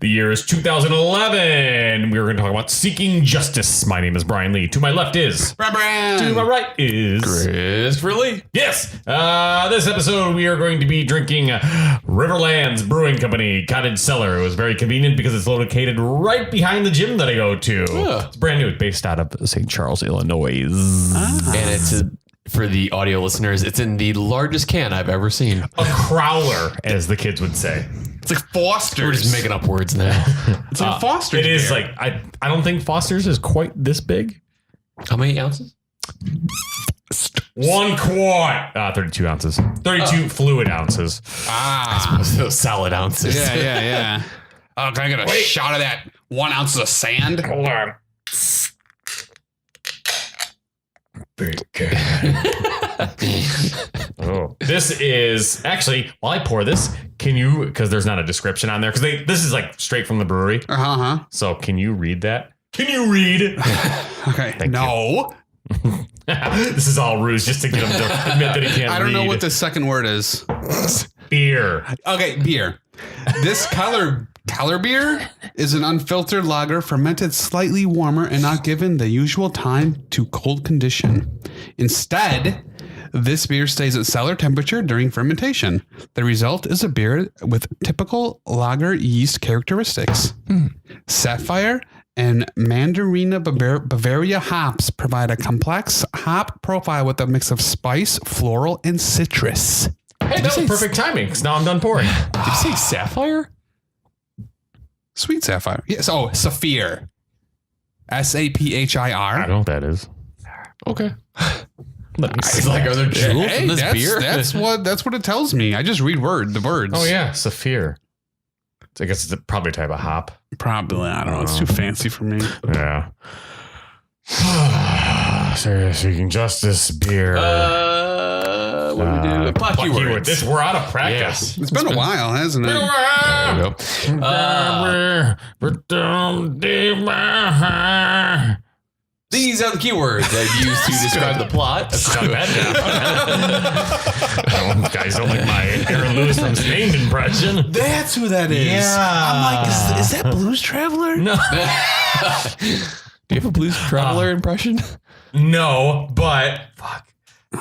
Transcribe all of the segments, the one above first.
The year is 2011. We're going to talk about Seeking Justice. My name is Brian Lee. To my left is... Brian. To my right is... Christopher Lee. Yes. This episode, we are going to be drinking Riverlands Brewing Company Cottage Cellar. It was very convenient because it's located right behind the gym that I go to. Yeah. It's brand new. It's based out of St. Charles, Illinois. And it's... For the audio listeners, it's in the largest can I've ever seen. A crowler, as the kids would say. It's like Foster's. We're just making up words now. It's like Foster's. It is beer. like, I don't think Foster's is quite this big. How many ounces? 1 quart. 32 ounces. 32 fluid ounces. I suppose those solid ounces. Yeah. Oh, can I get a shot of that 1 ounce of sand? Hold on. Oh, this is actually, while I pour this, can you, because there's not a description on there, because this is like straight from the brewery. So can you read that? Can you read? Okay. Thank no. You. This is all ruse just to get him to admit that he can't read. I don't know what the second word is. Beer. Okay, beer. This Keller beer is an unfiltered lager fermented slightly warmer and not given the usual time to cold condition. Instead, this beer stays at cellar temperature during fermentation. The result is a beer with typical lager yeast characteristics. Sapphire and Mandarina Bavaria hops provide a complex hop profile with a mix of spice, floral, and citrus. Hey, that was perfect timing, because now I'm done pouring. Did you say sapphire? Sweet sapphire. Yes. Oh, Saphir. Saphir. I don't know what that is. Okay. Let me It's like, are there jewels in this beer? That's what it tells me. I just read the words. Oh, yeah. Saphir. I guess it's probably a type of hop. Probably. I don't know. It's too fancy for me. Yeah. Seeking Justice beer. What do we do? Plot keywords. We're out of practice. It's been a while, hasn't it? There we go. These are the keywords that you use to describe the plot. Guys don't like my Aaron Lewis from Stained impression. That's who that is. Yeah. I'm like, is that Blues Traveler? No. Do you have a Blues Traveler impression? No, but fuck.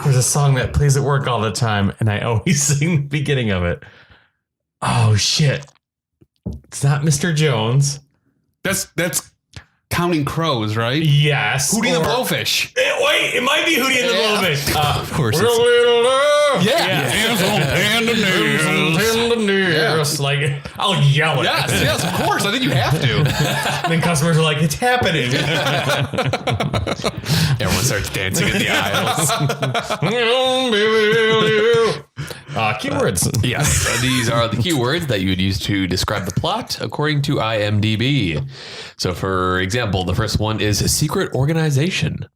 There's a song that plays at work all the time, and I always sing the beginning of it. Oh shit! It's not Mr. Jones. That's Counting Crows, right? Yes. Hootie and the Blowfish. Wait, it might be Hootie and the Blowfish. Of course. We're a little love. Yeah. Like, I'll yell it. Yes, of course. I think you have to. And then customers are like, it's happening. Everyone starts dancing in the aisles. Keywords. Yes, these are the keywords that you would use to describe the plot according to IMDb. So, for example, the first one is a secret organization.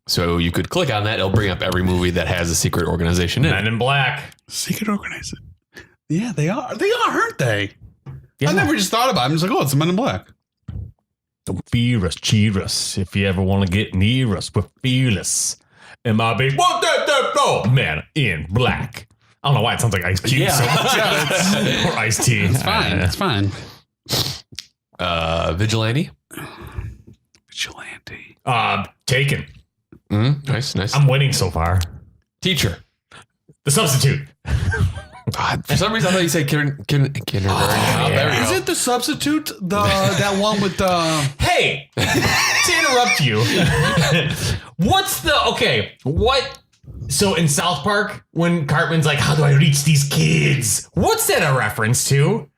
So you could click on that. It'll bring up every movie that has a secret organization in it. Men in Black. Secret organization. Yeah, they are. They are, aren't they? Yeah. I never just thought about it. I'm just like, oh, it's the Men in Black. Don't fear us, cheer us. If you ever want to get near us, we're fearless. MIB. What that? Oh, Men in Black. I don't know why it sounds like Ice Cube so much. Or Ice T. It's fine. It's fine. Vigilante. Taken. Nice. I'm winning so far. Teacher. The Substitute. God, for some reason, I thought you said kindergarten. There we go. Is it The Substitute? That one with the... Hey, to interrupt you. What? So in South Park, when Cartman's like, how do I reach these kids? What's that a reference to?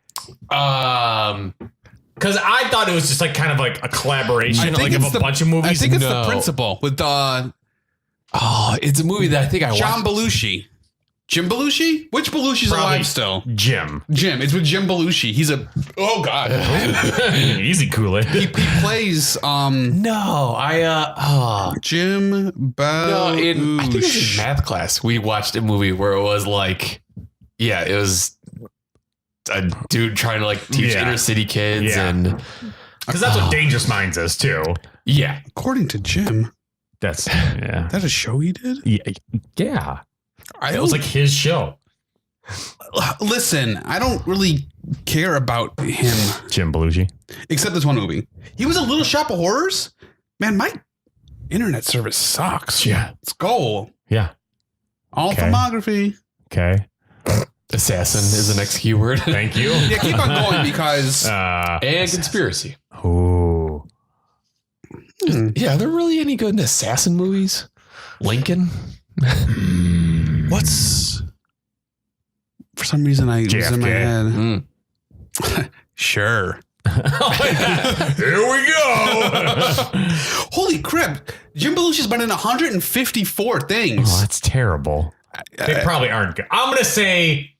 Because I thought it was just like kind of like a collaboration like of a bunch of movies. I think it's The Principal with it's a movie that I think I watched. John Belushi. Jim Belushi? Which Belushi's alive still? Jim. It's with Jim Belushi. He's a... Oh, God. Easy Kool-Aid. He plays... Jim Belushi. I think it was in math class. We watched a movie where it was like... Yeah, it was a dude trying to like teach inner city kids and... Because that's what Dangerous Minds is, too. Yeah. According to Jim. That's... Yeah. That a show he did? Yeah. It was like his show. Listen, I don't really care about him Jim Belushi. except this one movie. He was a Little Shop of Horrors. Man, my internet service sucks. Yeah. Let's go. Yeah. All Okay. filmography. Okay. Assassin is the next keyword. Thank you. Yeah, keep on going because And conspiracy. Ooh. Yeah, are there really any good assassin movies? Lincoln? what's for some reason I was in my JFK. head. Sure. Here we go. Holy crap. Jim Belushi's been in 154 things. Oh, that's terrible. They probably aren't good. I'm going to say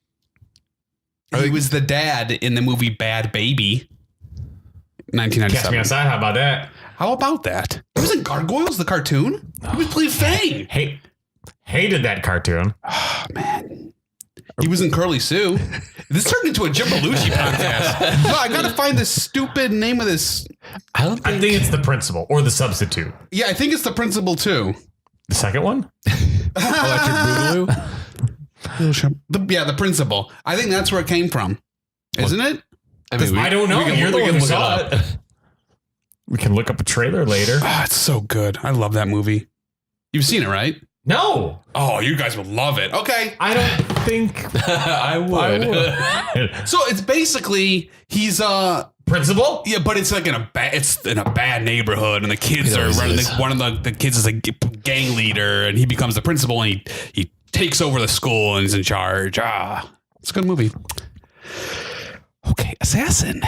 He was the dad in the movie Bad Baby. Catch Me 1997. Outside. How about that? How about that? He was in Gargoyles, the cartoon. He was playing Fang. Hated that cartoon. Oh, man. He was in Curly Sue. This turned into a Jim Belushi podcast. No, I got to find the stupid name of this. I think it's The Principal or The Substitute. Yeah, I think it's the principal too. The second one? Electric Boogaloo. The principal. I think that's where it came from. Isn't it? I mean, I don't know. You're the one who saw look it. We can look up a trailer later. Ah, it's so good. I love that movie. You've seen it, right? No, Oh, you guys would love it. Okay. I don't think I would. So it's basically he's Principal? yeah, but it's like in a bad neighborhood, and the kids are running. One of the kids is a gang leader, and he becomes the principal, and he takes over the school and is in charge. It's a good movie. Okay, Assassin.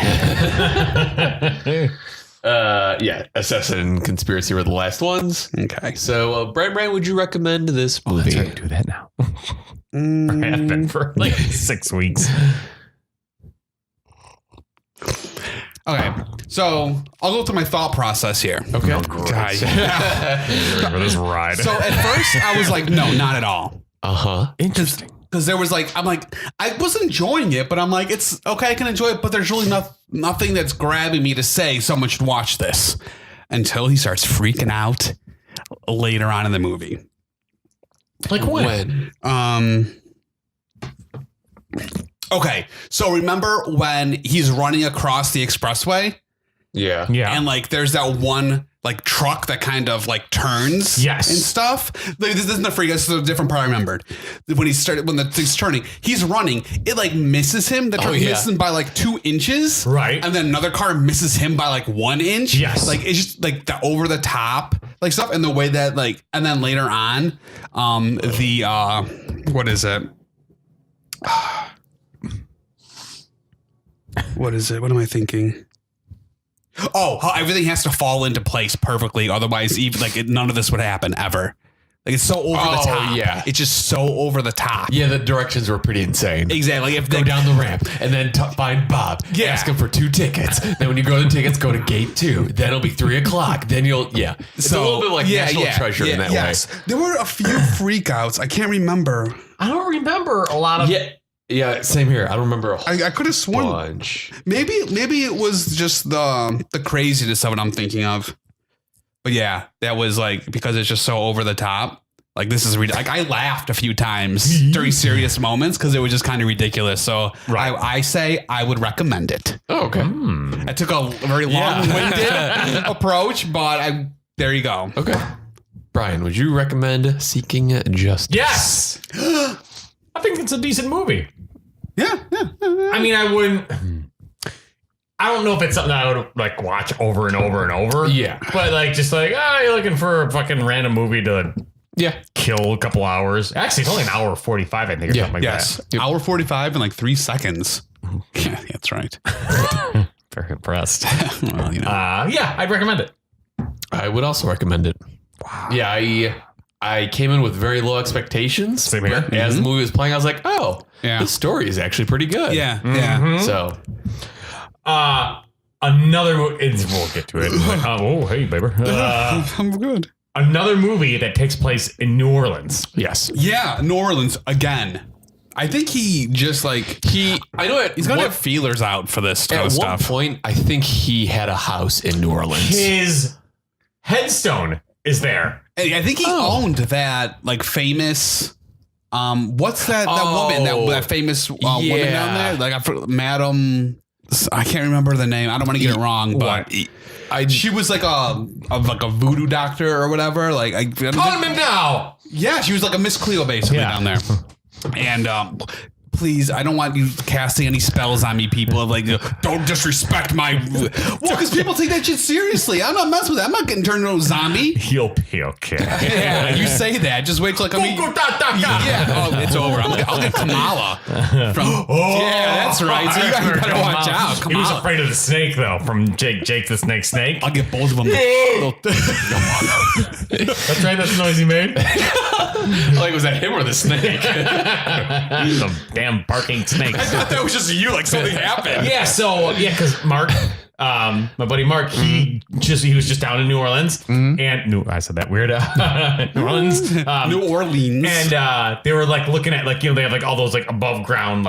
Yeah, Assassin and Conspiracy were the last ones. Okay. So, Brian, would you recommend this movie? That's right. Do that now. I have been for like 6 weeks. Okay, so I'll go through my thought process here. Okay. For this ride. So at first I was like, no, not at all. Interesting. Because there was like, I'm like, I was enjoying it, but I'm like, it's okay, I can enjoy it, but there's really nothing that's grabbing me to say someone should watch this until he starts freaking out later on in the movie. Like when? Okay, so remember when he's running across the expressway Yeah. Yeah. and like there's that one like truck that kind of like turns Yes. and stuff. Like, this isn't a freak. This is a different part I remembered. When the thing's turning, he's running. It like misses him. The truck misses him by like 2 inches. Right. And then another car misses him by like 1 inch. Yes. Like it's just like the over the top like stuff. And the way that like, and then later on, what is it? What is it? What am I thinking? Oh, how everything has to fall into place perfectly. Otherwise, even like none of this would happen ever. Like it's so over the top. Yeah. It's just so over the top. Yeah, the directions were pretty insane. Exactly. If Go down the ramp and then find Bob. Yeah. Ask him for 2 tickets. Then when you go to the tickets, go to gate 2. Then it'll be 3 o'clock. Then it's a little bit like National Treasure in that way. There were a few freakouts. I can't remember. I don't remember a lot of. Yeah, same here. I don't remember a whole I could have sworn bunch. maybe it was just the craziness of it I'm thinking of. But yeah, that was like because it's just so over the top. Like this is like I laughed a few times during serious moments because it was just kind of ridiculous. So I say I would recommend it. Oh, okay. I took a very long-winded approach, but there you go. Okay. Brian, would you recommend Seeking Justice? Yes. I think it's a decent movie. Yeah. I mean, I wouldn't. I don't know if it's something I would like watch over and over and over. Yeah. But like, just like, you're looking for a fucking random movie to kill a couple hours. Actually, it's only an hour 45, I think, or something like that. Yep. Hour 45 and like 3 seconds. Yeah, that's right. Very impressed. Well, you know. I'd recommend it. I would also recommend it. Wow. Yeah, I came in with very low expectations. Same here. But as the movie was playing, I was like, this story is actually pretty good. Yeah. So, another movie. We'll get to it. Oh, hey, baby. I'm good. Another movie that takes place in New Orleans. yes. Yeah, New Orleans again. I think he just like I know it. he's gonna have feelers out for this kind of At one stuff. point, I think he had a house in New Orleans. His headstone is there. I think he owned that like famous What's that woman, that famous woman down there? Like Madam, I can't remember the name. I don't want to get it wrong, but she was like a voodoo doctor or whatever. Like Call him now. Yeah, she was like a Miss Cleo basically down there. And please, I don't want you casting any spells on me, people. Of like, don't disrespect my. Well, because people take that shit seriously. I'm not messing with that. I'm not getting turned into a zombie. You'll be okay. Yeah, you say that. Just wait till I come. Yeah, oh, it's over. I'll get Kamala from. Yeah, that's right. So you better watch out. He was afraid of the snake though. From Jake the Snake. I'll get both of them. That's right. That's the noise he made. Like, was that him or the snake? The damn barking snake. I thought that was just you. Like something happened. Yeah. So because Mark, my buddy Mark, he was just down in New Orleans, and I said that weird. New Orleans, New Orleans, and they were like looking at they have like all those like above ground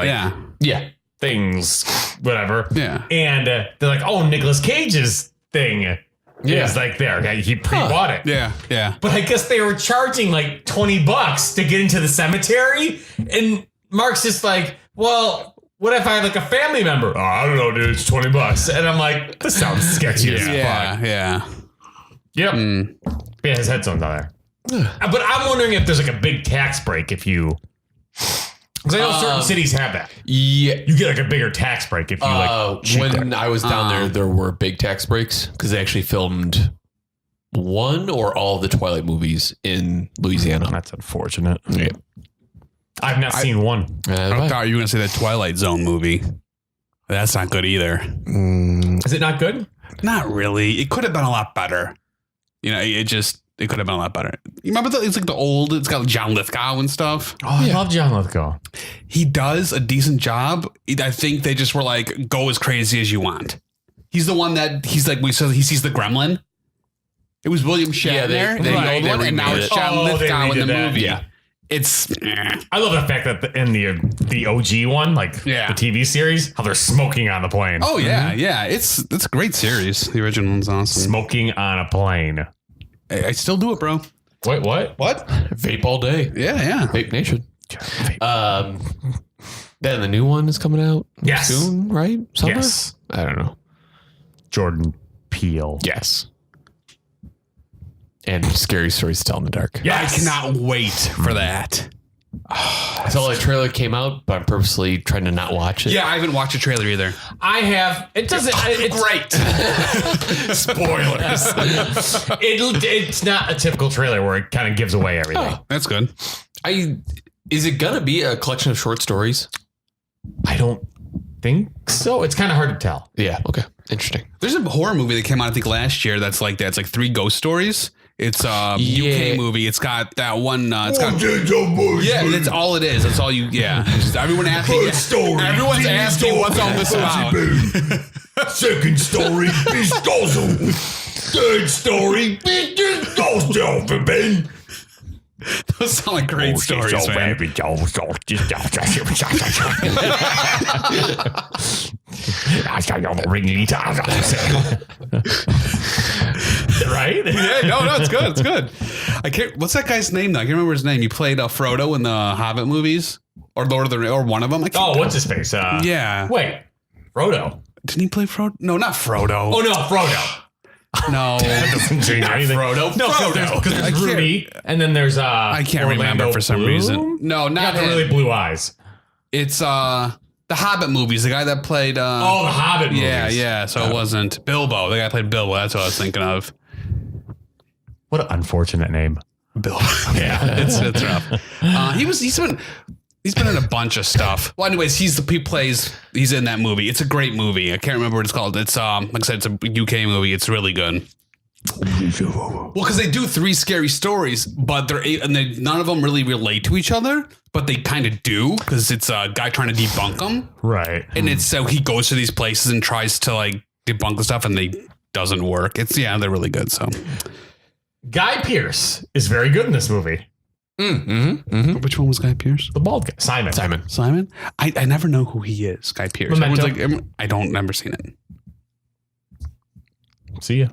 things, whatever. Yeah. And they're like, oh, Nicolas Cage's thing. Yeah, it's like there. He pre-bought it. Yeah, yeah. But I guess they were charging like $20 to get into the cemetery, and Mark's just like, well, what if I have like a family member? Oh, I don't know, dude. It's $20, and I'm like, this sounds sketchy as fuck. Yeah. Yep. Yeah, his headphones on there. But I'm wondering if there's like a big tax break if you. Because I know certain cities have that. Yeah. You get like a bigger tax break if you shoot when I was down there were big tax breaks because they actually filmed one or all of the Twilight movies in Louisiana. That's unfortunate. Yeah. I've not seen one. I thought you were going to say that Twilight Zone movie. That's not good either. Is it not good? Not really. It could have been a lot better. You know, it could have been a lot better. You remember it's like it's got John Lithgow and stuff. Oh, I love John Lithgow. He does a decent job. I think they just were like, go as crazy as you want. He's the one that he sees the gremlin. It was William Shatner, and now it's John Lithgow in the movie. Yeah. I love the fact that in the OG one, like the TV series, how they're smoking on the plane. Oh yeah, yeah. It's a great series. The original one's awesome. Smoking on a plane. I still do it, bro. Wait, what? Vape all day. Yeah. Vape Nation. Then the new one is coming out soon, right? Summer? Yes. I don't know. Jordan Peele. Yes. And Scary Stories to Tell in the Dark. Yes. I cannot wait for that. I saw the trailer came out, but I'm purposely trying to not watch it. Yeah, I haven't watched a trailer either. I have. It doesn't. It's Great. Spoilers. It's not a typical trailer where it kind of gives away everything. Oh, that's good. Is it gonna be a collection of short stories? I don't think so. It's kind of hard to tell. Yeah. Okay. Interesting. There's a horror movie that came out, I think, last year that's like that. It's like 3 ghost stories. It's a UK movie. It's got that one. It's got, that's all it is. That's all you. Yeah. Everyone asking. Everyone's asking what's all this about. Second story, Bistozo. Third story, Bistozo, Ben. Those sound like great stories, man. Right? Yeah, no, it's good. It's good. I can't. What's that guy's name though? I can't remember his name. He played Frodo in the Hobbit movies, or Lord of the Rings, or one of them. What's his face? Yeah. Wait, Frodo. Didn't he play Frodo? No, not Frodo. Oh no, Frodo. No, that doesn't change anything. Frodo. No, because there's Ruby, and then there's I can't remember for some reason. No, not the really blue eyes. It's the Hobbit movies. The guy that played. The Hobbit movies. Yeah. So it wasn't Bilbo. The guy played Bilbo. That's what I was thinking of. What an unfortunate name, Bilbo. Yeah, it's rough. He's been in a bunch of stuff. Well, anyways, he's in that movie. It's a great movie. I can't remember what it's called. It's like I said, it's a UK movie. It's really good. Well, because they do 3 scary stories, but none of them really relate to each other, but they kind of do because it's a guy trying to debunk them. Right. And it's so he goes to these places and tries to like debunk the stuff, and they doesn't work. They're really good. So Guy Pearce is very good in this movie. Which one was Guy Pearce? The bald guy. Simon. I never know who he is. Guy Pearce. Memento. Like, I don't never seen it. See ya.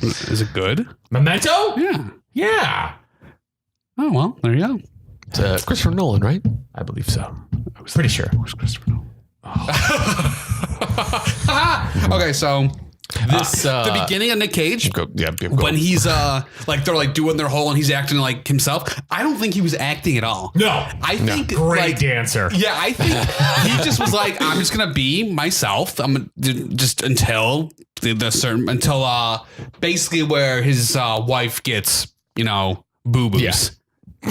Is it good? Memento? Yeah. Yeah. Oh well, there you go. It's Christopher Nolan, right? I believe so. I was pretty sure. Where's Christopher Nolan? Okay, so This the beginning of Nick Cage, when he's like they're like doing their whole and he's acting like himself. I don't think he was acting at all. No. I think Great like, dancer. Yeah, I think he just was like, I'm just gonna be myself. I'm just until basically where his wife gets boo-boos. Yeah.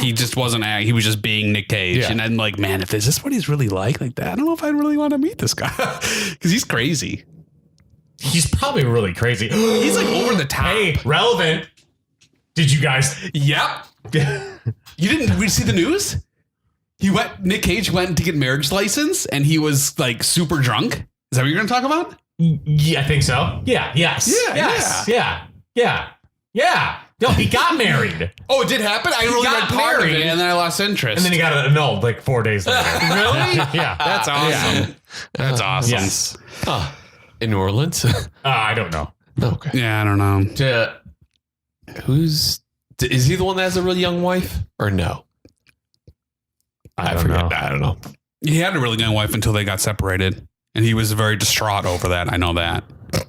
He just wasn't. He was just being Nick Cage, Yeah. and then like, man, if is this what he's really like that, I don't know if I really want to meet this guy because he's crazy. He's probably really crazy. He's like over the top. Hey, relevant. Did you guys? Yep. You didn't see the news? Nick Cage went to get marriage license and he was like super drunk. Is that what you're going to talk about? Yeah, I think so. Yeah. Yes. Yeah, Yes. Yeah. No, he got married. Oh, it did happen? I really got read part of married. it and then I lost interest. And then he got it annulled like 4 days later. really? Yeah. That's awesome. That's awesome. Yes. in New Orleans. I don't know. Okay. Yeah, I don't know. Is he the one that has a really young wife or no? I forget. I don't know. He had a really young wife until they got separated. And he was very distraught over that. I know that.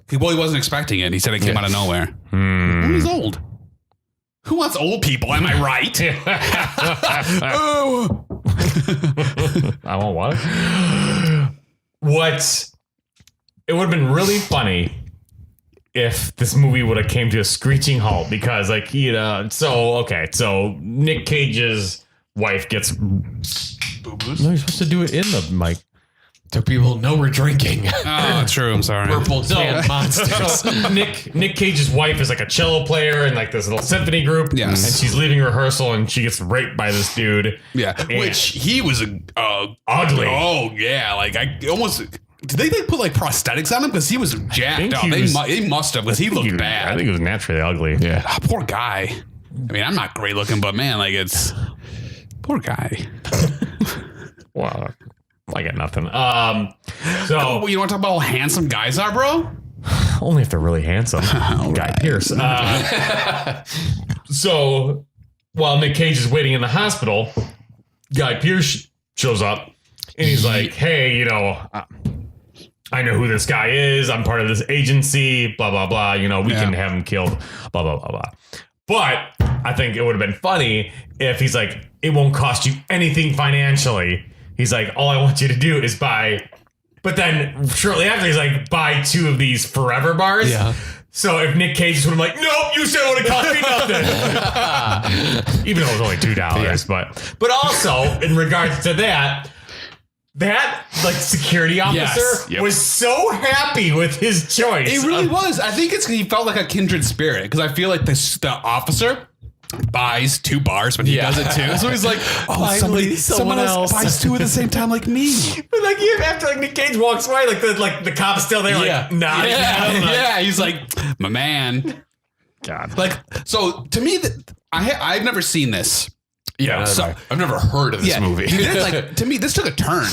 He wasn't expecting it. He said it came out of nowhere. He's old. Who wants old people? Am I right? Oh. I want what? It would have been really funny if this movie would have came to a screeching halt because so Nick Cage's wife gets boo-boos. No, you're supposed to do it in the mic. So people know we're drinking. Oh, true. I'm sorry. Purple can monsters. Nick Cage's wife is like a cello player in like this little symphony group. Yes. And she's leaving rehearsal and she gets raped by this dude. Yeah. And Which he was ugly. Oh, yeah. Like I almost. Did they put like prosthetics on him? Because he was jacked up. They must have because he looked bad. I think he was naturally ugly. Yeah. Oh, poor guy. I mean, I'm not great looking, but man, like it's poor guy. Wow. I got nothing. You want to talk about how handsome guys are, bro? Only if they're really handsome. Guy Pearce. So while Nick Cage is waiting in the hospital, Guy Pearce shows up and he's like, hey, I know who this guy is. I'm part of this agency, blah, blah, blah. We can have him killed, blah, blah, blah, blah. But I think it would have been funny if he's like, it won't cost you anything financially. He's like, all I want you to do is buy. But then shortly after, he's like, buy 2 of these Forever bars. Yeah. So if Nick Cage just would have like, nope, you said it would have cost me nothing. Even though it was only $2. Yeah. But also, in regards to that like security officer was so happy with his choice. It really was. I think he felt like a kindred spirit because I feel like the officer buys 2 bars when he does it too. So he's like, oh, someone else buys 2 at the same time like me. But like after Nick Cage walks away, the cop's still there, like nodding. Yeah, he's like, my man. God. Like, so to me, I've never seen this. Yeah, so I've never heard of this movie. To me, this took a turn.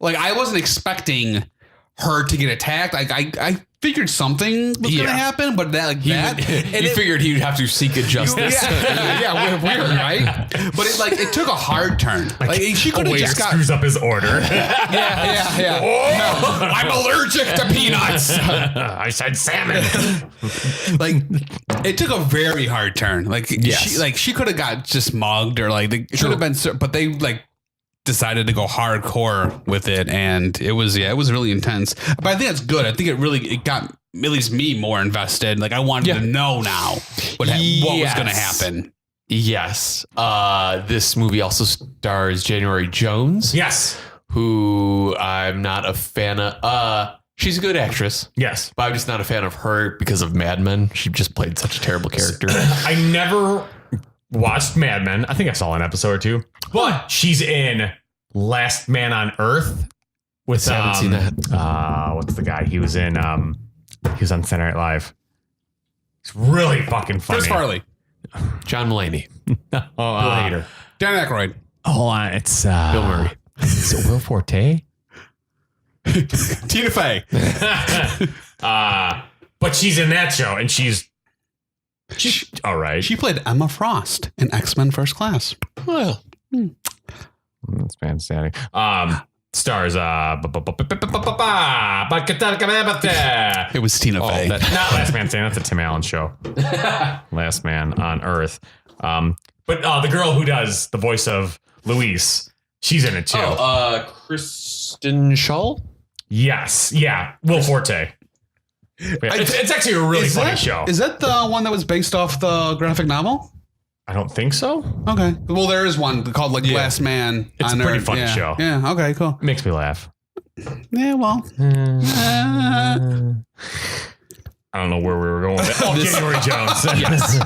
Like, I wasn't expecting her to get attacked. Like, I figured something was going to happen, but he figured he'd have to seek a justice. Weird, right? But it took a hard turn. Like she could have just screws up his order. Yeah. Oh, I'm allergic to peanuts. I said salmon. Like, it took a very hard turn. Like, she could have got just mugged or like it should have been, but they decided to go hardcore with it, and it was really intense. But I think that's good. I think it got at least me more invested. Like, I wanted to know now what was going to happen. Yes. This movie also stars January Jones. Yes. Who I'm not a fan of. She's a good actress. Yes. But I'm just not a fan of her because of Mad Men. She just played such a terrible character. I never watched Mad Men. I think I saw an episode or 2. But she's in Last Man on Earth with I haven't seen that. What's the guy? He was in he was on Saturday Night Live. It's really fucking funny. Chris Farley. John Mulaney. Bill Hader. Dan Aykroyd. Hold on, it's Bill Murray. Is it Will Forte? Tina Fey. But she's in that show and she's all right. She played Emma Frost in X-Men First Class. Well, That's fantastic. Stars. It was Tina Fey. Not Last Man Standing. That's a Tim Allen show. Last Man on Earth. But the girl who does the voice of Louise, she's in it too. Kristen Schaal? Yes. Yeah. Will Forte. Yeah, it's actually a really funny show. Is that the one that was based off the graphic novel? I don't think so. Okay. Well, there is one called like Last Man. It's a pretty funny yeah. show. Yeah. Okay. Cool. Makes me laugh. Yeah. Well. I don't know where we were going with that. Oh, January Jones. Yes.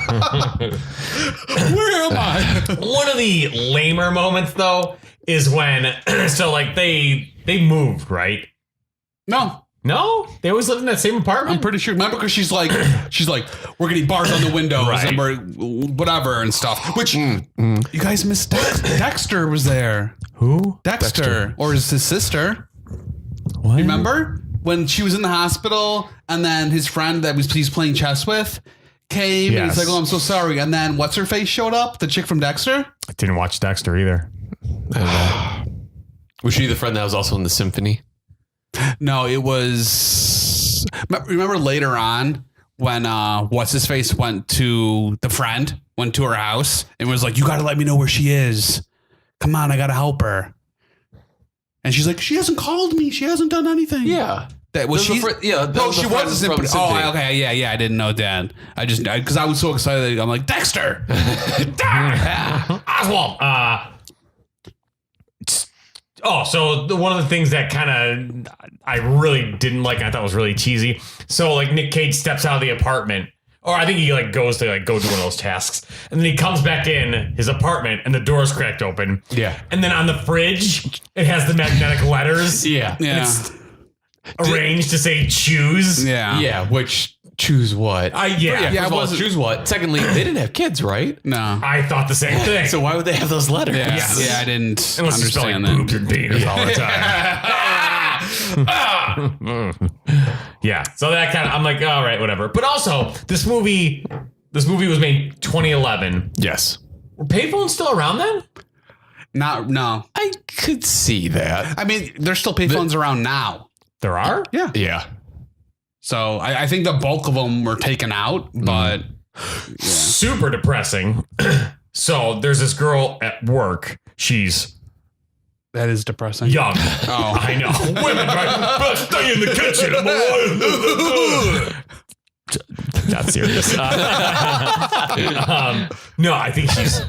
Where am I? One of the lamer moments, though, is when so like they moved, right? No, they always lived in that same apartment. I'm pretty sure. Remember, because she's like, we're getting bars on the windows Right. and we're whatever and stuff. Which you guys missed. Dexter was there. Who? Dexter, or is his sister? What? Remember when she was in the hospital and then his friend that he's playing chess with came and he's like, "Oh, I'm so sorry." And then what's her face showed up? The chick from Dexter. I didn't watch Dexter either. Was she the friend that was also in the symphony? No, it was. Remember later on when what's his face went to her house and was like, "You got to let me know where she is. Come on, I got to help her." And she's like, "She hasn't called me. She hasn't done anything." Yeah. That was she. No, she was a symphony. Oh, okay, yeah. I didn't know that. Because I was so excited. I'm like, Dexter, Oswald. So one of the things that kind of I really didn't like, I thought was really cheesy. So like Nick Cage steps out of the apartment, or I think he like goes to like go do one of those tasks, and then he comes back in his apartment and the door's cracked open. Yeah. And then on the fridge, it has the magnetic letters. Yeah. Yeah. It's arranged to say choose. Yeah. Yeah. Which choose what? Yeah, First of all, wasn't- choose what? Secondly, they didn't have kids, right? No. I thought the same thing. So why would they have those letters? Yeah. Yes. Yeah, I didn't Unless you're spelling understand boobs that. and penis all the time. Yeah. So that kind of, I'm like, all right, whatever. But also, this movie was made 2011. Yes. Were payphones still around then? No. I could see that. I mean, there's still payphones around now. There are? Yeah. Yeah. So I think the bulk of them were taken out, but Super depressing. So there's this girl at work. She's that is depressing. young. Oh. I know. Women, right? But stay in the kitchen. Not serious. No, I think she's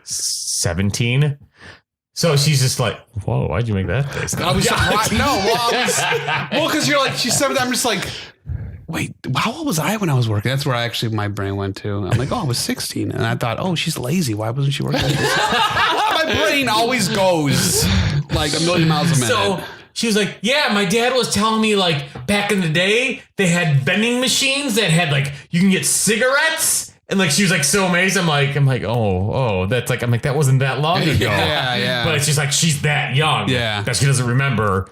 17. So she's just like, whoa, why'd you make that face? I was surprised. Well, because you're like, she's 7. I'm just like, wait, how old was I when I was working? That's where my brain went to. I'm like, oh, I was 16. And I thought, oh, she's lazy. Why wasn't she working? My brain always goes like a million miles a minute. So she was like, yeah, my dad was telling me like back in the day, they had vending machines that had like, you can get cigarettes. And like, she was like so amazed. I'm like, oh, that's like, I'm like, that wasn't that long ago. Yeah. But it's just like, she's that young. Yeah. That she doesn't remember,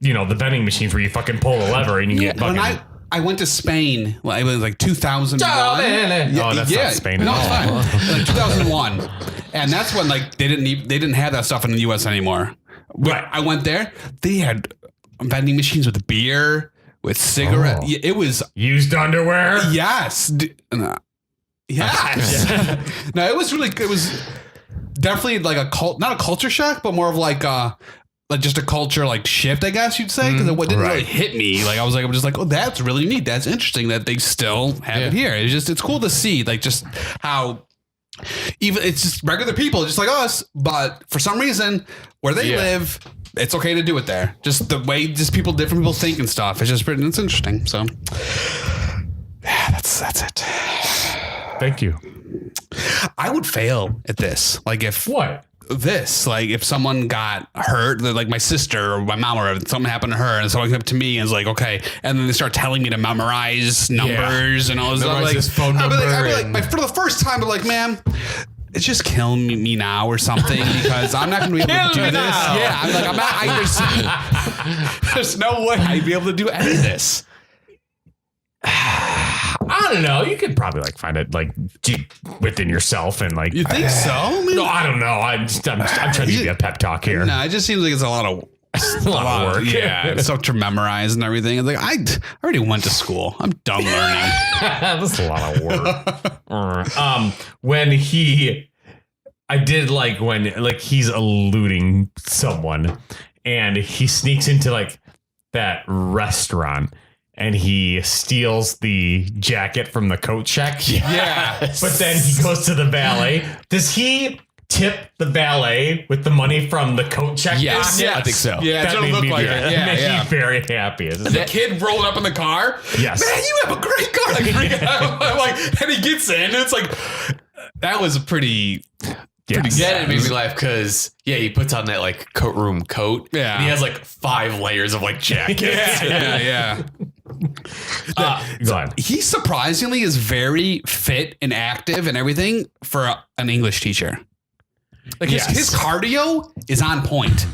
the vending machines where you fucking pull the lever and you get fucking. When I went to Spain, it was like 2001. No, that's not Spain at all. It's fine. Like 2001. And that's when like they didn't have that stuff in the US anymore. Right. I went there. They had vending machines with beer, with cigarette. Oh. It was Used underwear. yes. Yes. No, it was definitely like not a culture shock, but more of like just a culture like shift, I guess you'd say, because it didn't really hit me. Like I'm just like, oh, that's really neat. That's interesting that they still have it here. It's cool to see, like just how even it's just regular people, just like us, but for some reason where they live, it's okay to do it there. Just the way different people think and stuff. It's interesting. So yeah, that's it. Thank you. I would fail at this. Like if if someone got hurt, like my sister or my mom or something happened to her and someone came up to me and was like, okay. And then they start telling me to memorize numbers and all this stuff. Like, this phone number. I'd be like, for the first time, I'm like, ma'am, it's just killing me now or something because I'm not going to be able to do this. now. Yeah. I'm like, there's no way I'd be able to do any of this. I I don't know. You could probably like find it like deep within yourself and like. You think so? No, I don't know. I'm trying to give you a pep talk here. No, it just seems like it's a lot of work. Yeah, stuff to memorize and everything. It's like I already went to school. I'm done learning. That's a lot of work. When I did like when like he's eluding someone, and he sneaks into like that restaurant. And he steals the jacket from the coat check. Yeah. But then he goes to the valet. Does he tip the valet with the money from the coat check? Yes, I think so. Yeah, That it made look me like very, it. Yeah, made yeah. me very happy. The kid rolled up in the car. Yes. Man, you have a great car. Like, freaking out. I'm like, and he gets in, and it's like, that was pretty. Yes. Yeah, it made me laugh because he puts on that like coat room coat. Yeah. And he has like 5 layers of like jackets. Yeah. Go on. He surprisingly is very fit and active and everything for an English teacher. Like his cardio is on point.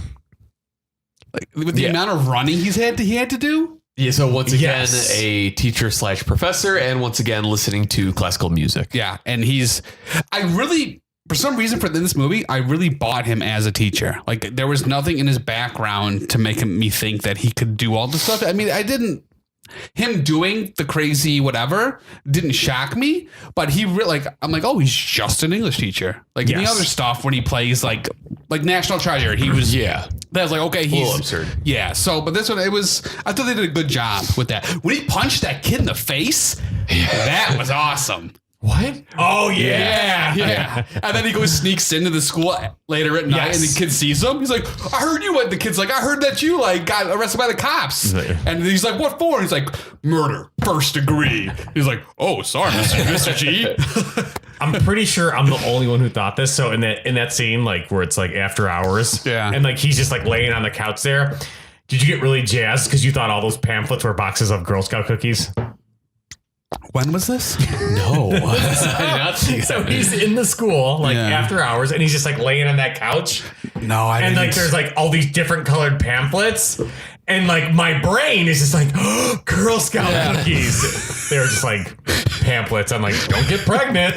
Like with the amount of running he had to do. Yeah, so once again, a teacher / professor, and once again, listening to classical music. Yeah, and for some reason for this movie, I really bought him as a teacher. Like there was nothing in his background to make me think that he could do all this stuff. I mean, him doing the crazy whatever didn't shock me, but I'm like, oh, he's just an English teacher. Like any other stuff when he plays like National Treasure, he was, that was like, okay, he's a little absurd. Yeah. So, but this one, I thought they did a good job with that. When he punched that kid in the face, that was awesome. What? Oh, yeah. And then he sneaks into the school later at night, and the kid sees him. He's like, I heard you. The kid's like, I heard that you got arrested by the cops. And he's like, what for? He's like, murder, 1st degree. He's like, oh, sorry, Mr. G. I'm pretty sure I'm the only one who thought this. So in that scene, like where it's like after hours, and like he's just like laying on the couch there. Did you get really jazzed because you thought all those pamphlets were boxes of Girl Scout cookies? When was this? No. I did not see So he's in the school like Yeah. after hours, and he's just like laying on that couch. No, I And didn't. like there's like all these different colored pamphlets, and like my brain is just like Girl Scout cookies. They're just like pamphlets. I'm like, don't get pregnant.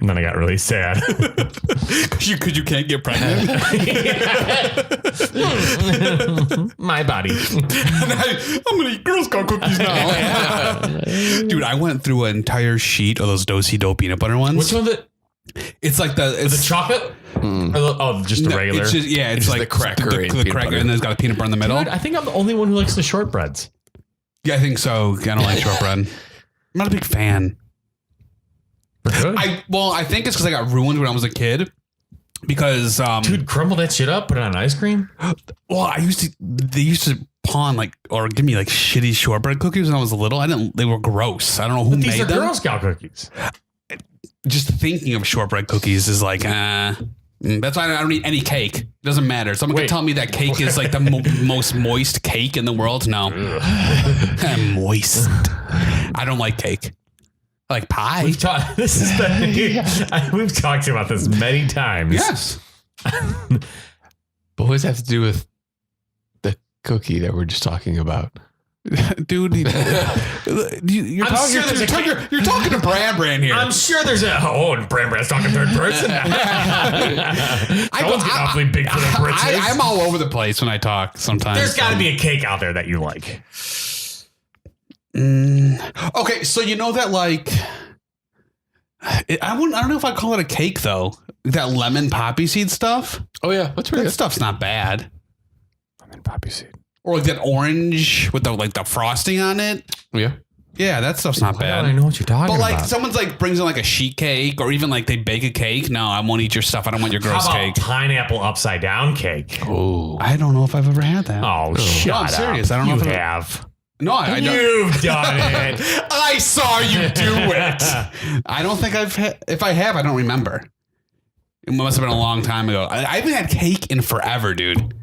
And then I got really sad. Because you can't get pregnant. My body. I'm going to eat Girl Scout cookies now. Dude, I went through an entire sheet of those Do-Si-Do peanut butter ones. Which one? It's like The chocolate? Or just the regular? It's just, it's like the cracker the and peanut cracker, butter. and then it's got a peanut butter in the middle. Dude, I think I'm the only one who likes the shortbreads. Yeah, I think so. I don't like shortbread. I'm not a big fan. Good. I think it's because I got ruined when I was a kid. Because Dude, crumble that shit up, put it on ice cream. well, they used to pawn or give me like shitty shortbread cookies when I was little. They were gross. I don't know who These made are them. Girl Scout cookies. Just thinking of shortbread cookies is like, that's why I don't eat any cake. It doesn't matter. Someone can tell me that cake is like the most moist cake in the world. No. Moist. I don't like cake. I like pie. We've talked about this many times. Yes. But what does that have to do with the cookie that we're just talking about? Dude, you're talking to Brandan here. I'm sure there's and Brandan's talking third person. Someone's getting awfully big for their britches. I'm all over the place when I talk sometimes. There's got to be a cake out there that you like. Okay, so you know that like I don't know if I call it a cake though. That lemon poppy seed stuff. Oh yeah, that's pretty That good. stuff's not bad. Lemon poppy seed. Or like that orange with the frosting on it. Yeah. Yeah, that stuff's not bad. I know what you're talking But like about. someone's like brings in like a sheet cake or even like they bake a cake. No, I won't eat your stuff. I don't want your How gross about cake. pineapple upside down cake? Oh. I don't know if I've ever had that. Oh, shut No, I'm up. serious. I don't know you if I- have. No, I don't. You've done it. I saw you do it. I don't think if I have, I don't remember. It must have been a long time ago. I haven't had cake in forever, dude.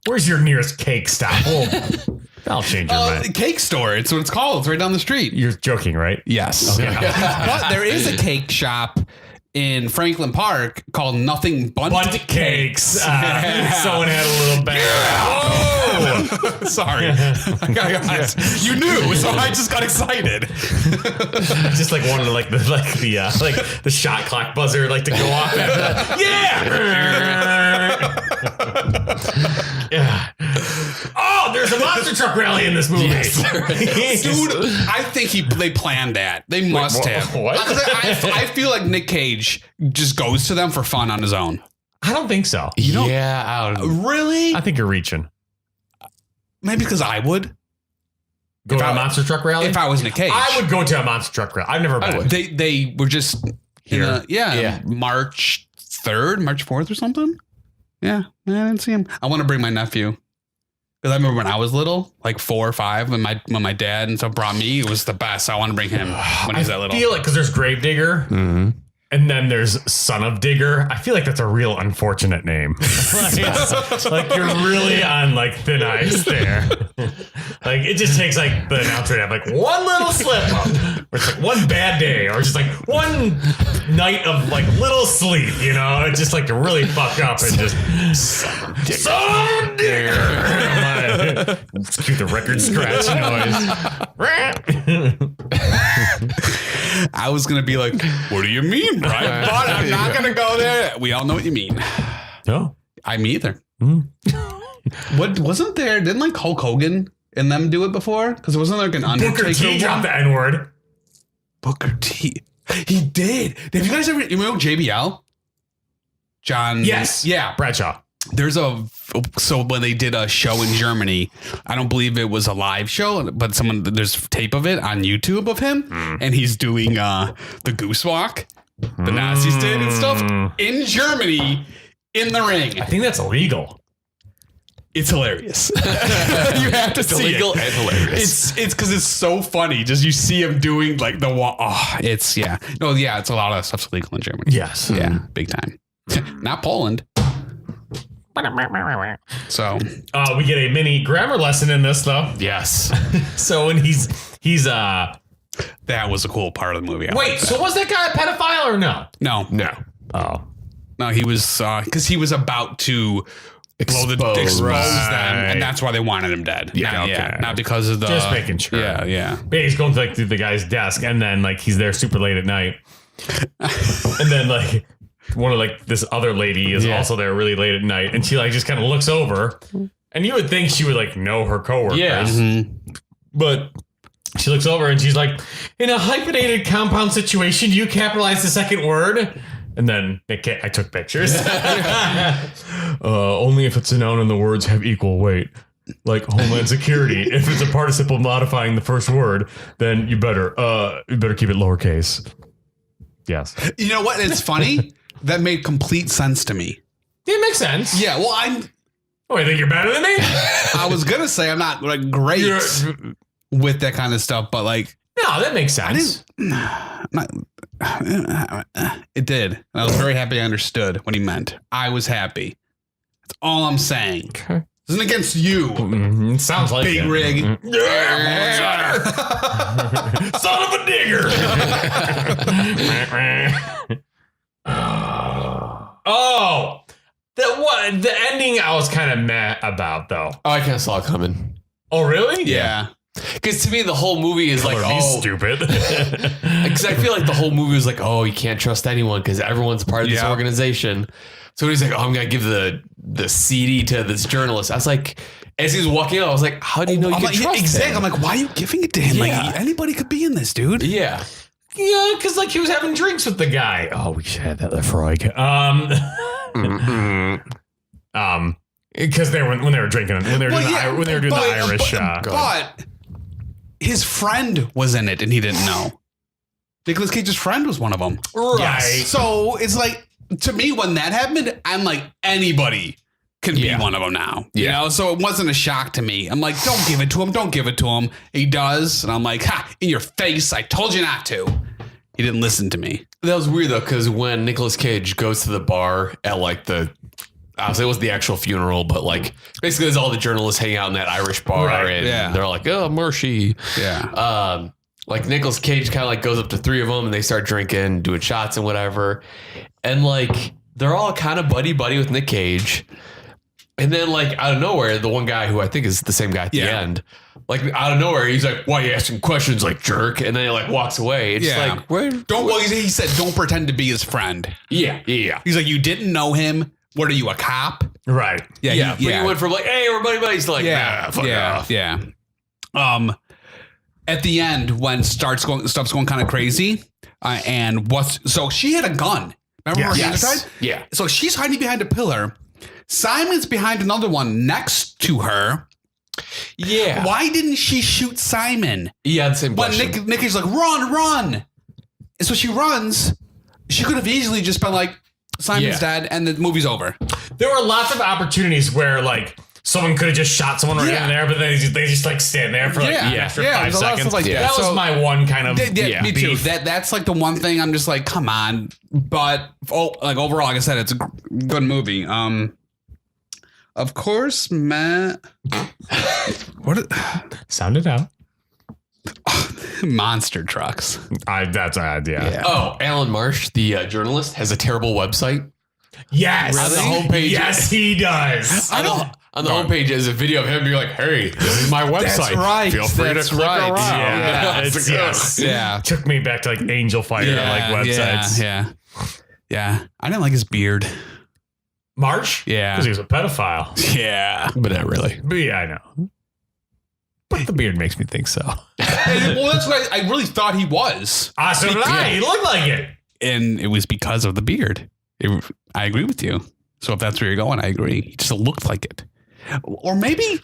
Where's your nearest cake stop? I'll change your mind. Cake store. It's what it's called. It's right down the street. You're joking, right? Yes. Okay. But there is a cake shop in Franklin Park called Nothing Bunt Cakes. Someone had a little bang. Oh, sorry. You knew, so I just got excited. I just like wanted to like the shot clock buzzer like to go off. Yeah. Oh, there's a monster truck rally in this movie. Yes, Dude, I think they planned that. They must have. What? I feel like Nick Cage just goes to them for fun on his own. I don't think so. Really? I think you're reaching. Maybe because I would. Go to a monster truck rally? If I was Nick Cage. I would go to a monster truck rally. I've never been. They were just Here. March 3rd, March 4th or something. Yeah, I didn't see him. I want to bring my nephew. Because I remember when I was little, like 4 or 5, when my dad and stuff brought me, it was the best. I want to bring him when he's that little. I feel like because there's Gravedigger. Mm-hmm. And then there's Son of Digger. I feel like that's a real unfortunate name. like you're really on like thin ice there. Like it just takes like the announcer to have like one little slip up, or it's like one bad day, or just like one night of like little sleep. You know, it's just like to really fuck up and just Son of Digger. Let's cue the record scratch noise. I was gonna be like, what do you mean, Brian? But I'm not gonna go there. We all know what you mean. No, I'm either. What wasn't there? Didn't like Hulk Hogan and them do it before? Because it wasn't like an Undertaker. Booker T dropped the N-word. Booker T. He did. Have you guys ever? You know JBL? John. Yes. Yeah. Bradshaw. So when they did a show in Germany, I don't believe it was a live show, but there's tape of it on YouTube of him, and he's doing the goose walk, the Nazis did and stuff in Germany in the ring. I think that's illegal. It's hilarious. You have to see illegal it. and hilarious. It's because it's so funny. Just you see him doing like the walk. Oh, it's yeah. No, yeah. It's a lot of stuff's illegal in Germany. Yes. Yeah, big time. Not Poland. So we get a mini grammar lesson in this though. Yes. So when he's that was a cool part of the movie. Wait, so was that guy a pedophile or no? No. No, he was because he was about to expose them, and that's why they wanted him dead. Yeah, not because of the just making sure. Yeah. But he's going to like through the guy's desk, and then like he's there super late at night, and then like one of like this other lady is also there really late at night, and she like just kind of looks over, and you would think she would like know her coworkers, but she looks over and she's like, in a hyphenated compound situation, do you capitalize the second word? And then I took pictures. Only if it's a noun and the words have equal weight. Like Homeland Security. If it's a participle modifying the first word, then you better keep it lowercase. Yes. You know what? It's funny. That made complete sense to me. It makes sense. Yeah. Well, Oh, you think you're better than me? I was gonna say I'm not like great with that kind of stuff, but like. No, that makes sense. It did. And I was very happy I understood what he meant. I was happy. That's all I'm saying. Okay. This isn't against you. Mm-hmm. Sounds like Big it. rig. Yeah. Son of a digger. The ending I was kind of mad about though. Oh, I kind of saw it coming. Oh, really? Yeah. Because to me, the whole movie is like, stupid. Because I feel like the whole movie was like, oh, you can't trust anyone because everyone's part of this organization. So he's like, oh, I'm going to give the CD to this journalist. I was like, as he was walking out, I was like, how do you know you can trust him? I'm like, why are you giving it to him? Yeah. Like, anybody could be in this, dude. Yeah. Yeah, because like he was having drinks with the guy. Oh, we should have that Freud. Because they were when they were drinking when they were doing the Irish. But his friend was in it and he didn't know. Nicolas Cage's friend was one of them. Right. Yes. So it's like, to me, when that happened, I'm like, anybody can be one of them now. You know? So it wasn't a shock to me. I'm like, don't give it to him. Don't give it to him. He does. And I'm like, ha, in your face. I told you not to. He didn't listen to me. That was weird though, because when Nicolas Cage goes to the bar at like obviously it was the actual funeral, but like basically there's all the journalists hanging out in that Irish bar and they're all like, oh, Marshy. Yeah. like Nicolas Cage kind of like goes up to three of them and they start drinking, doing shots and whatever. And like, they're all kind of buddy with Nick Cage. And then like out of nowhere, the one guy who I think is the same guy at the end, like out of nowhere, he's like, why are you asking questions, like jerk? And then he like walks away. It's like, he said, don't pretend to be his friend. Yeah. He's like, you didn't know him. What are you, a cop? Right. Yeah. But he went from like, hey, everybody, buddies, to like, fuck off. Yeah. At the end, when stuff's going kind of crazy, so she had a gun. Remember her hands tied? Yeah. So she's hiding behind a pillar. Simon's behind another one next to her. Yeah. Why didn't she shoot Simon? Yeah, the same question. When Nick is like, run. And so she runs. She could have easily just been like, Simon's dead, and the movie's over. There were lots of opportunities where like someone could have just shot someone right in there, but they just like stand there for like for 5 seconds. Like that was my one kind of me too. That's like the one thing I'm just like, come on. But like overall, like I said, it's a good movie. Of course, Matt. Sound it out. Monster trucks. That's an idea. Yeah. Oh, Alan Marsh, the journalist, has a terrible website. Yes. On the homepage. Yes, he does. On the homepage is a video of him being like, hey, this is my website. That's right. Feel free to click around. Yeah. Took me back to like Angel Fire like websites. Yeah. I didn't like his beard. Marsh? Yeah. Because he was a pedophile. Yeah. But not really. But yeah, I know. But the beard makes me think so. Well, that's what I really thought he was. So did I. He looked like it. And it was because of the beard. I agree with you. So if that's where you're going, I agree. He just looked like it. Or maybe,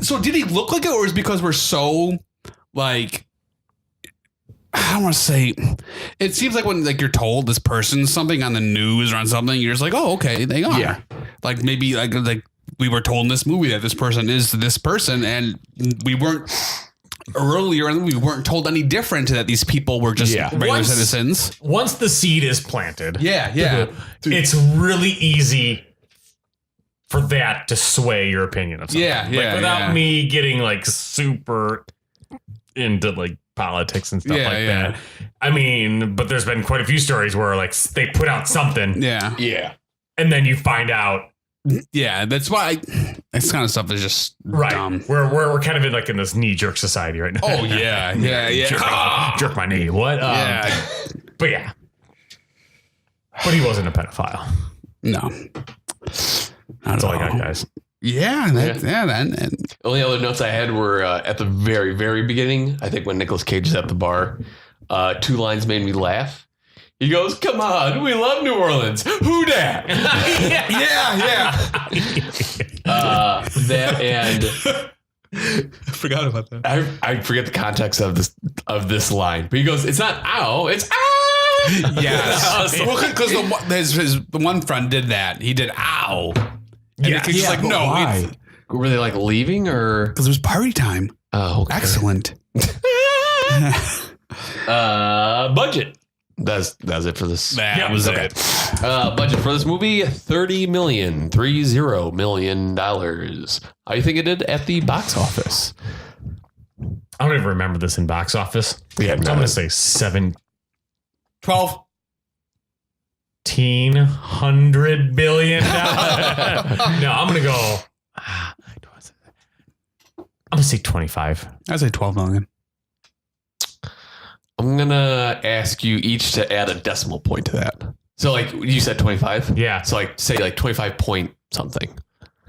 so did he look like it, or is it because we're so like, I don't want to say, it seems like when like you're told this person's something on the news or on something, you're just like, oh, okay, they are. Yeah. Like maybe like we were told in this movie that this person is this person, and we weren't earlier, and we weren't told any different, that these people were just regular citizens. Once the seed is planted, it's really easy for that to sway your opinion of something. Without me getting like super into like politics and stuff that. I mean, but there's been quite a few stories where like they put out something. Yeah. And then you find out. Yeah, that's why this kind of stuff is just dumb. We're kind of in like in this knee jerk society right now. Oh yeah. Jerk my knee. What? But yeah. But he wasn't a pedophile. No. That's all I got, guys. The only other notes I had were at the very, very beginning. I think when Nicolas Cage is at the bar, 2 lines made me laugh. He goes, "Come on, we love New Orleans. Who dat?" That and I forgot about that. I forget the context of this line, but he goes, "It's not ow, it's ow." Yes, because the one friend did that. He did ow. And he's like, no. Why? Were they like leaving or? Because it was party time. Oh, okay. Excellent. Budget. That's it for this. That was it. Budget for this movie, $30 million. How do you think it did at the box office? I don't even remember this in box office. Yeah, I'm going to say 1,700 billion. No, I'm going to go. I'm going to say 25. I'd say 12 million. I'm going to ask you each to add a decimal point to that. So like you said 25? Yeah. So like say like 25 point something.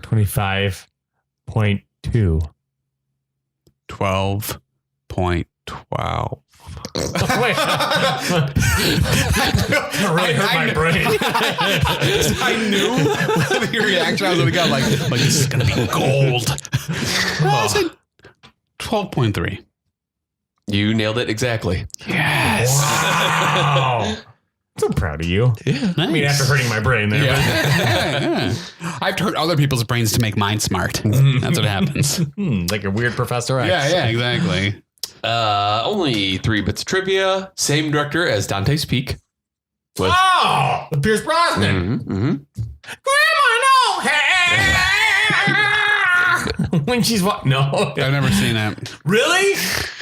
25.2. 12.12. Wait. That really hurt my brain. I knew the reaction I was going to get. Like this is going to be gold. I said 12.3. You nailed it exactly. Yes. Wow. So proud of you. Yeah. Nice. I mean, after hurting my brain there. Yeah. I've hurt other people's brains to make mine smart. That's what happens. Like a weird Professor X. Yeah, exactly. Only 3 bits of trivia. Same director as Dante's Peak. With Pierce Brosnan. Grandma, no. Hey. When she's what? No. I've never seen that. Really?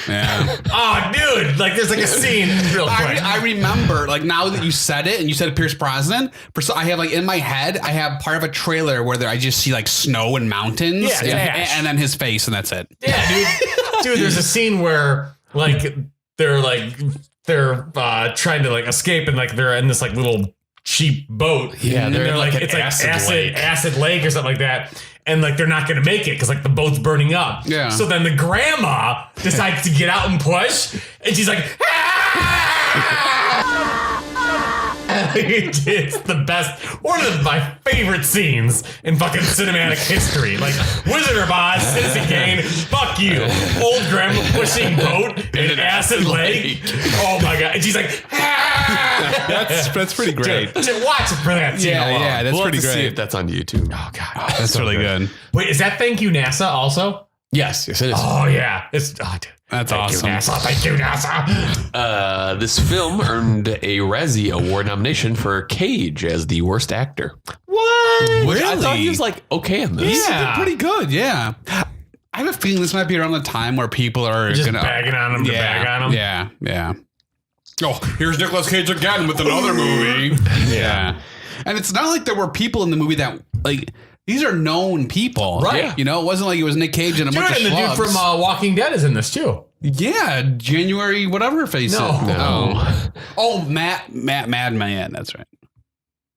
Yeah. Oh, dude. Like, there's like a scene real quick. I remember, like, now that you said it and you said Pierce Brosnan, I have, like, in my head, I have part of a trailer where I just see, like, snow and mountains. Yeah, and then his face, and that's it. Yeah, dude. Dude, there's a scene where, like, they're trying to, like, escape, and, like, they're in this, like, little cheap boat. Yeah, and they're like, like it's an like acid acid lake or something like that. And like they're not going to make it because like the boat's burning up. Yeah. So then the grandma decides to get out and push, and she's like, it's the best, one of my favorite scenes in fucking cinematic history. Like Wizard of Oz, Citizen Kane, fuck you, old grandma pushing boat in an acid lake. Oh my god! And she's like, That's pretty great. Dude, watch it for that scene alone. Yeah, that's We'll have pretty to see great. if that's on YouTube. Oh god, That's so really good. Wait, is that Thank You NASA also? Yes, it is. Oh yeah, it's dude. That's Thank awesome. you, NASA. Thank you, NASA. This film earned a Razzie Award nomination for Cage as the worst actor. What? Which I Really? thought he was like okay in this. Yeah. Pretty good, yeah. I have a feeling this might be around the time where people are Just gonna bagging on him to bag on him. Yeah, yeah. Oh, here's Nicolas Cage again with another movie. Yeah. And it's not like there were people in the movie that, like, these are known people. Right. You know, it wasn't like it was Nick Cage and a bunch of And the dude schlubs. from Walking Dead is in this too. Yeah, January whatever face No. it. No. Oh, Madman. That's right.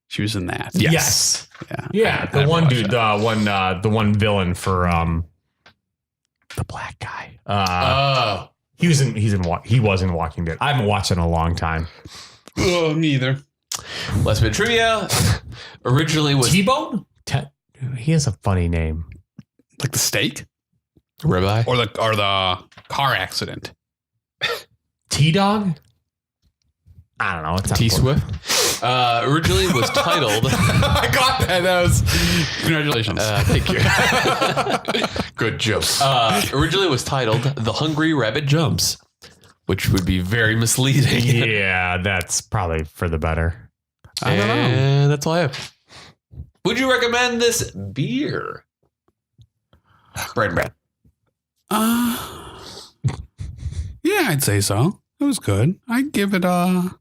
She was in that. Yes. Yeah. Yeah. I The one watched dude, that. the one villain for the black guy. Oh. He was in Walking Dead. I haven't watched it in a long time. Oh, neither. Last bit of trivia. Originally was T-Bone? He has a funny name. Like the steak? Ribeye. Or the car accident. T-Dog? I don't know. It's not T important. Swift. Originally was titled. I got that. That was congratulations. Thank you. Good joke. Originally was titled The Hungry Rabbit Jumps, which would be very misleading. Yeah, that's probably for the better. I don't know. And that's all I have. Would you recommend this beer? Brad. Yeah, I'd say so. It was good. I'd give it a.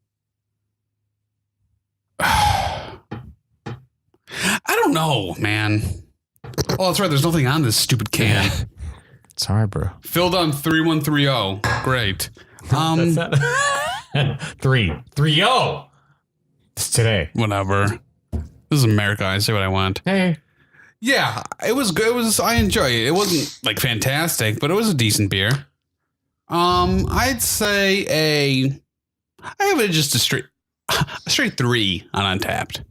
I don't know, man. Oh, that's right. There's nothing on this stupid can. Sorry, bro. Filled on 3130. Great. That's that. 3-0. It's today. Whatever. This is America. I say what I want. Hey. Yeah, it was good. I enjoy it. It wasn't like fantastic, but it was a decent beer. I'd say I have it just a straight 3 on Untapped.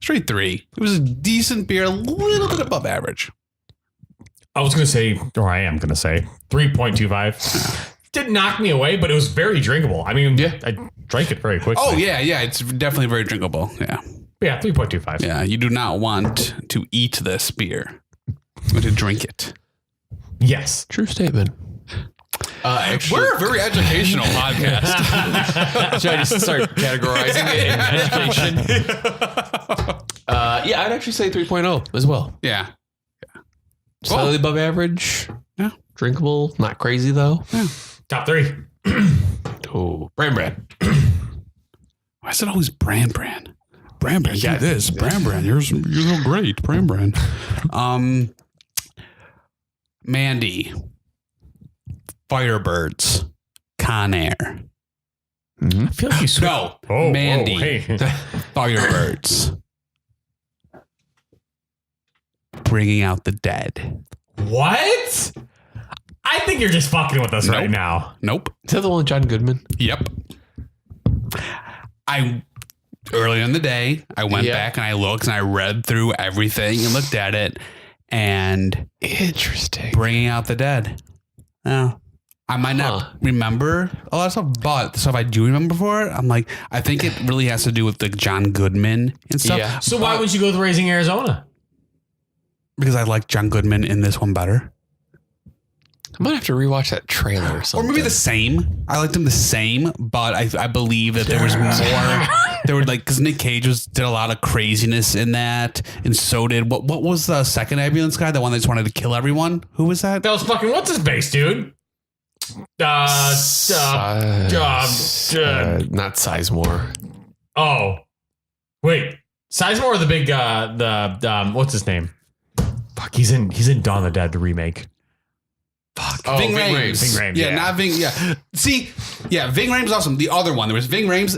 Straight 3. It was a decent beer, a little bit above average. I was going to say, or I am going to say, 3.25. Didn't knock me away, but it was very drinkable. I mean, yeah, I drank it very quickly. Oh yeah, it's definitely very drinkable. Yeah. Yeah, 3.25. Yeah, you do not want to eat this beer. You want to drink it. Yes. True statement. Actually, We're a very educational podcast. should I just start categorizing it in education? Yeah, I'd actually say 3.0 as well. Yeah. Slightly above average. Yeah. Drinkable. Not crazy, though. Yeah. Top 3. Oh, Brand. Why is it always Brand? Brand, do this. Brand, you're so great. Brand. Mandy. Firebirds. Con Air. I feel like you No. Oh, Mandy. whoa, hey. Firebirds. Bringing Out the Dead. What? I think you're just fucking with us Nope. right now. Nope. Is that the one with John Goodman? Yep. Earlier in the day, I went back and I looked and I read through everything and looked at it, and Interesting. Bringing Out the Dead. Yeah. I might not remember a lot of stuff, but the stuff I do remember for it, I'm like, I think it really has to do with the John Goodman and stuff. Yeah. So why would you go with Raising Arizona? Because I like John Goodman in this one better. I might have to rewatch that trailer or Or something. maybe the same. I liked him the same, but I believe that there was more. There were like, because Nick Cage did a lot of craziness in that, and so did what was the second ambulance guy? The one that just wanted to kill everyone. Who was that? That was fucking what's his face, dude? Not Sizemore. Oh, wait. Sizemore or the big what's his name? Fuck, he's in Dawn of the Dead, the remake. Fuck. Oh, Ving Rhames. Ving Rhames. Yeah, not Ving. Yeah. See, yeah, Ving Rhames is awesome. The other one, there was Ving Rhames.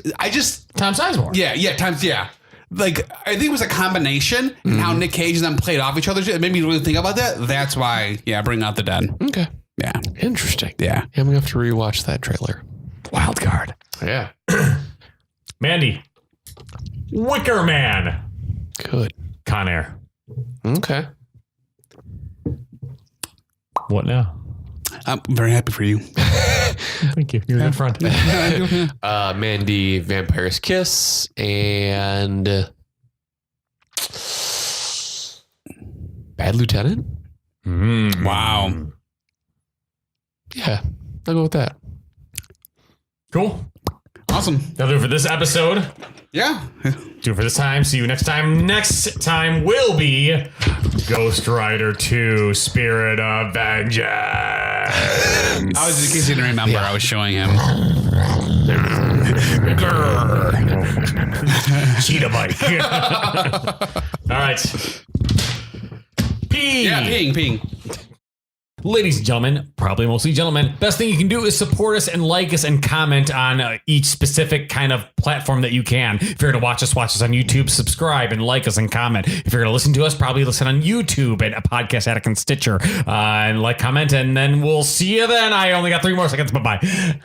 Tom Sizemore. Yeah. Like, I think it was a combination and how Nick Cage and them played off each other. It made me really think about that. That's why, Bring Out the Dead. Okay. Yeah. Interesting. Yeah. I'm going to have to rewatch that trailer. Wild card. Yeah. Mandy. Wicker Man. Good. Con Air. Okay. What now? I'm very happy for you. Thank you. You're a good friend. Mandy, Vampire's Kiss, and Bad Lieutenant. Wow. Yeah, I'll go with that. Cool. Awesome. That'll do it for this episode. Yeah. Do it for this time. See you next time. Next time will be Ghost Rider 2 Spirit of Vengeance. I was, in case you didn't remember, I was showing him. Cheetah bike. All right. Pee. Yeah, ping. Ladies and gentlemen, probably mostly gentlemen, best thing you can do is support us and like us and comment on each specific kind of platform that you can. If you're going to watch us on YouTube, subscribe and like us and comment. If you're going to listen to us, probably listen on YouTube and a Podcast Addict and Stitcher and like, comment, and then we'll see you then. I only got 3 more seconds. Bye-bye.